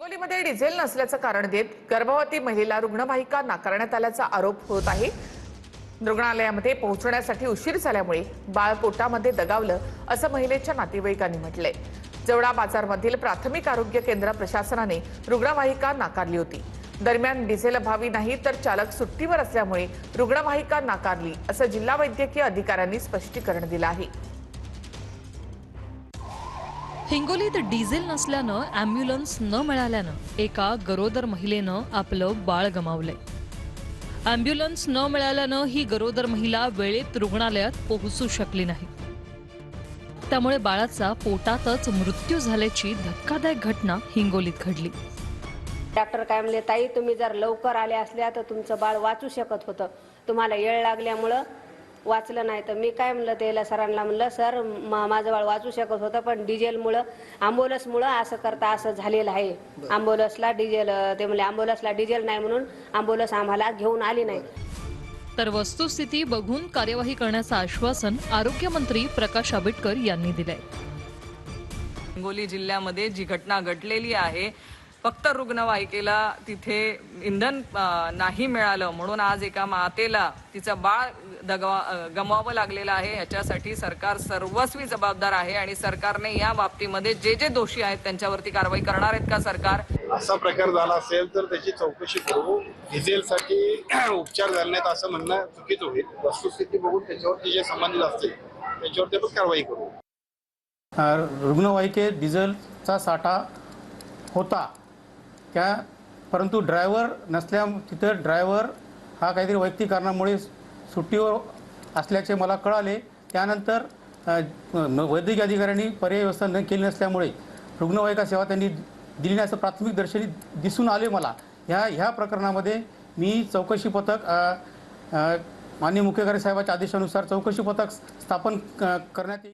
हिंगोलीमध्ये डिझेल नसल्याचं कारण देत गर्भवती महिलेला रुग्णवाहिका नाकारण्यात आल्याचा आरोप होत आहे। रुग्णालयामध्ये पोहोचण्यासाठी उशीर झाल्यामुळे बाळ पोटामध्ये दगावलं असं महिलेच्या नातेवाईकांनी म्हटलंय। जवळा बाजारमधील प्राथमिक आरोग्य केंद्र प्रशासनाने रुग्णवाहिका नाकारली होती। दरम्यान डिझेल अभावी नाही तर चालक सुट्टीवर असल्यामुळे रुग्णवाहिका नाकारली असं जिल्हा वैद्यकीय अधिकाऱ्यांनी स्पष्टीकरण दिलं आहे। हिंगोलीत डिझेल नसल्यानं ॲम्ब्युलन्स न मिळाल्यानं एका गरोदर महिलेनं आपलं बाळ गमावलंय। ॲम्ब्युलन्स न मिळाल्यानं ही गरोदर महिला वेळेत रुग्णालयात पोहोचू शकली नाही। त्यामुळे बाळाचा पोटातच मृत्यू झाल्याची धक्कादायक घटना हिंगोलीत घडली। डॉक्टर काय म्हणले, ताई तुम्ही जर लवकर आले असल्या तर तुमचं बाळ वाचू शकत होतं, तुम्हाला येळ लागल्यामुळं वाचलं नाही। तर मी काय म्हणलं त्याला सरांना म्हणलं, सर माझं बाळ वाचू शकत होतं पण डिझेलमुळं ॲम्ब्युलन्समुळं असं करता असं झालेलं आहे। ॲम्ब्युलन्सला डिझेल ते म्हणले ॲम्ब्युलन्सला डिझेल नाही म्हणून ॲम्ब्युलन्स आम्हाला घेऊन आली नाही। तर वस्तुस्थिती बघून कार्यवाही करण्याचं आश्वासन आरोग्यमंत्री प्रकाश आंबेडकर यांनी दिलंय। हिंगोली जिल्ह्यामध्ये जी घटना घडलेली आहे, फक्त रुग्णवाहिकेला तिथे इंधन नाही मिळालं म्हणून आज एका मातेला तिचं बाळ गमवावं लागलेलं आहे। याच्यासाठी सरकार सर्वस्वी जबाबदार आहे आणि सरकारने या बाबतीमध्ये जे दोषी आहेत त्यांच्यावरती कारवाई करणार आहेत का सरकार? असा प्रकार झाला असेल तर त्याची चौकशी करू। डिझेलसाठी उपचार झाले नाहीत असं म्हणणं चुकीचं होईल। वस्तुस्थिती बघून त्याच्यावरती जे संबंधित असतील त्याच्यावरती आपण कारवाई करू। रुग्णवाहिकेत डिझेलचा साठा होता परंतु ड्रायव्हर नसल्या तिथं ड्रायव्हर हा काहीतरी वैयक्तिक कारणामुळे सुट्टीवर असल्याचे मला कळाले। त्यानंतर वैद्यकीय अधिकाऱ्यांनी पर्यायी व्यवस्था न केली नसल्यामुळे रुग्णवाहिका सेवा त्यांनी दिली नाही असं प्राथमिक दर्शनी दिसून आले मला। ह्या प्रकरणामध्ये मी चौकशी पथक माननीय मुख्य कार्यकारी साहेबांच्या आदेशानुसार चौकशी पथक स्थापन करण्यात येईल।